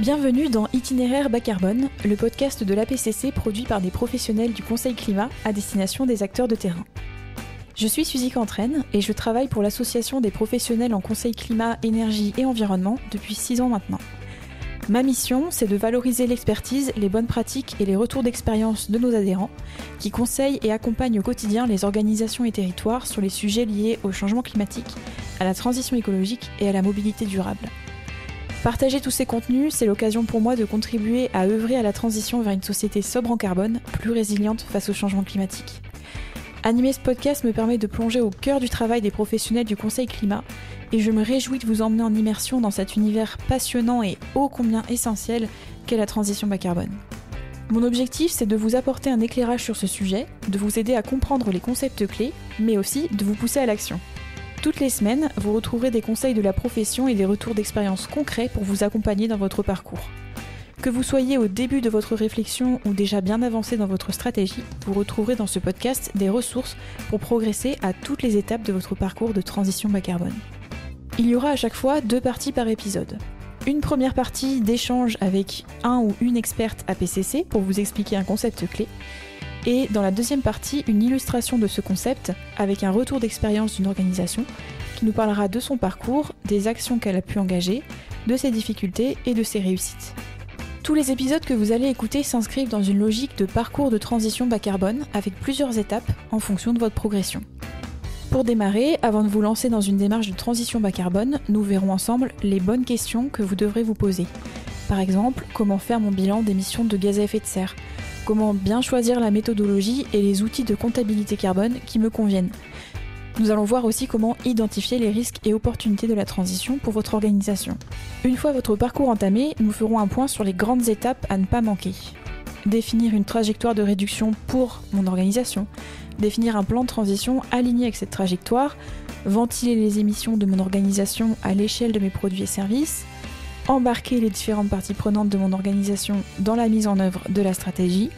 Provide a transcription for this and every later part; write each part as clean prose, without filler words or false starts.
Bienvenue dans Itinéraire bas carbone, le podcast de l'APCC produit par des professionnels du Conseil Climat à destination des acteurs de terrain. Je suis Suzy Cantraine et je travaille pour l'association des professionnels en Conseil Climat, Énergie et Environnement depuis 6 ans maintenant. Ma mission, c'est de valoriser l'expertise, les bonnes pratiques et les retours d'expérience de nos adhérents qui conseillent et accompagnent au quotidien les organisations et territoires sur les sujets liés au changement climatique, à la transition écologique et à la mobilité durable. Partager tous ces contenus, c'est l'occasion pour moi de contribuer à œuvrer à la transition vers une société sobre en carbone, plus résiliente face au changement climatique. Animer ce podcast me permet de plonger au cœur du travail des professionnels du Conseil Climat et je me réjouis de vous emmener en immersion dans cet univers passionnant et ô combien essentiel qu'est la transition bas carbone. Mon objectif, c'est de vous apporter un éclairage sur ce sujet, de vous aider à comprendre les concepts clés, mais aussi de vous pousser à l'action. Toutes les semaines, vous retrouverez des conseils de la profession et des retours d'expérience concrets pour vous accompagner dans votre parcours. Que vous soyez au début de votre réflexion ou déjà bien avancé dans votre stratégie, vous retrouverez dans ce podcast des ressources pour progresser à toutes les étapes de votre parcours de transition bas carbone. Il y aura à chaque fois 2 parties par épisode. Une première partie d'échange avec un ou une experte APCC pour vous expliquer un concept clé. Et dans la deuxième partie, une illustration de ce concept avec un retour d'expérience d'une organisation qui nous parlera de son parcours, des actions qu'elle a pu engager, de ses difficultés et de ses réussites. Tous les épisodes que vous allez écouter s'inscrivent dans une logique de parcours de transition bas carbone avec plusieurs étapes en fonction de votre progression. Pour démarrer, avant de vous lancer dans une démarche de transition bas carbone, nous verrons ensemble les bonnes questions que vous devrez vous poser. Par exemple, comment faire mon bilan d'émissions de gaz à effet de serre ? Comment bien choisir la méthodologie et les outils de comptabilité carbone qui me conviennent. Nous allons voir aussi comment identifier les risques et opportunités de la transition pour votre organisation. Une fois votre parcours entamé, nous ferons un point sur les grandes étapes à ne pas manquer. Définir une trajectoire de réduction pour mon organisation, définir un plan de transition aligné avec cette trajectoire, ventiler les émissions de mon organisation à l'échelle de mes produits et services, embarquer les différentes parties prenantes de mon organisation dans la mise en œuvre de la stratégie,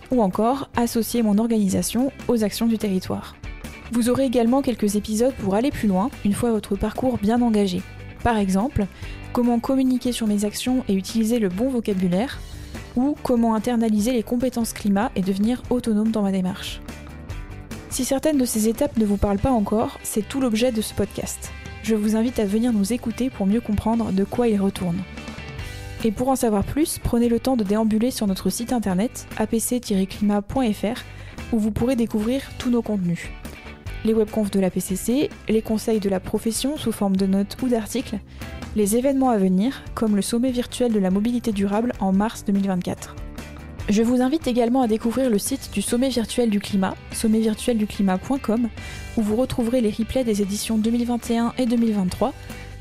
ou encore associer mon organisation aux actions du territoire. Vous aurez également quelques épisodes pour aller plus loin, une fois votre parcours bien engagé. Par exemple, comment communiquer sur mes actions et utiliser le bon vocabulaire, ou comment internaliser les compétences climat et devenir autonome dans ma démarche. Si certaines de ces étapes ne vous parlent pas encore, c'est tout l'objet de ce podcast. Je vous invite à venir nous écouter pour mieux comprendre de quoi il retourne. Et pour en savoir plus, prenez le temps de déambuler sur notre site internet apc-climat.fr où vous pourrez découvrir tous nos contenus. Les webconfs de l'APCC, les conseils de la profession sous forme de notes ou d'articles, les événements à venir, comme le sommet virtuel de la mobilité durable en mars 2024. Je vous invite également à découvrir le site du Sommet virtuel du climat, sommetvirtuelduclimat.com, où vous retrouverez les replays des éditions 2021 et 2023,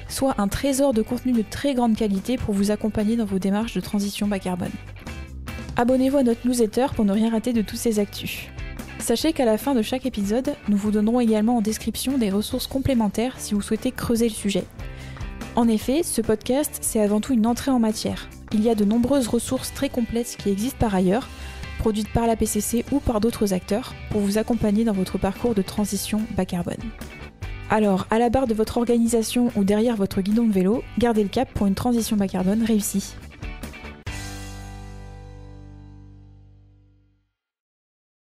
soit un trésor de contenu de très grande qualité pour vous accompagner dans vos démarches de transition bas carbone. Abonnez-vous à notre newsletter pour ne rien rater de tous ces actus. Sachez qu'à la fin de chaque épisode, nous vous donnerons également en description des ressources complémentaires si vous souhaitez creuser le sujet. En effet, ce podcast, c'est avant tout une entrée en matière. Il y a de nombreuses ressources très complètes qui existent par ailleurs, produites par l'APCC ou par d'autres acteurs, pour vous accompagner dans votre parcours de transition bas carbone. Alors, à la barre de votre organisation ou derrière votre guidon de vélo, gardez le cap pour une transition bas carbone réussie.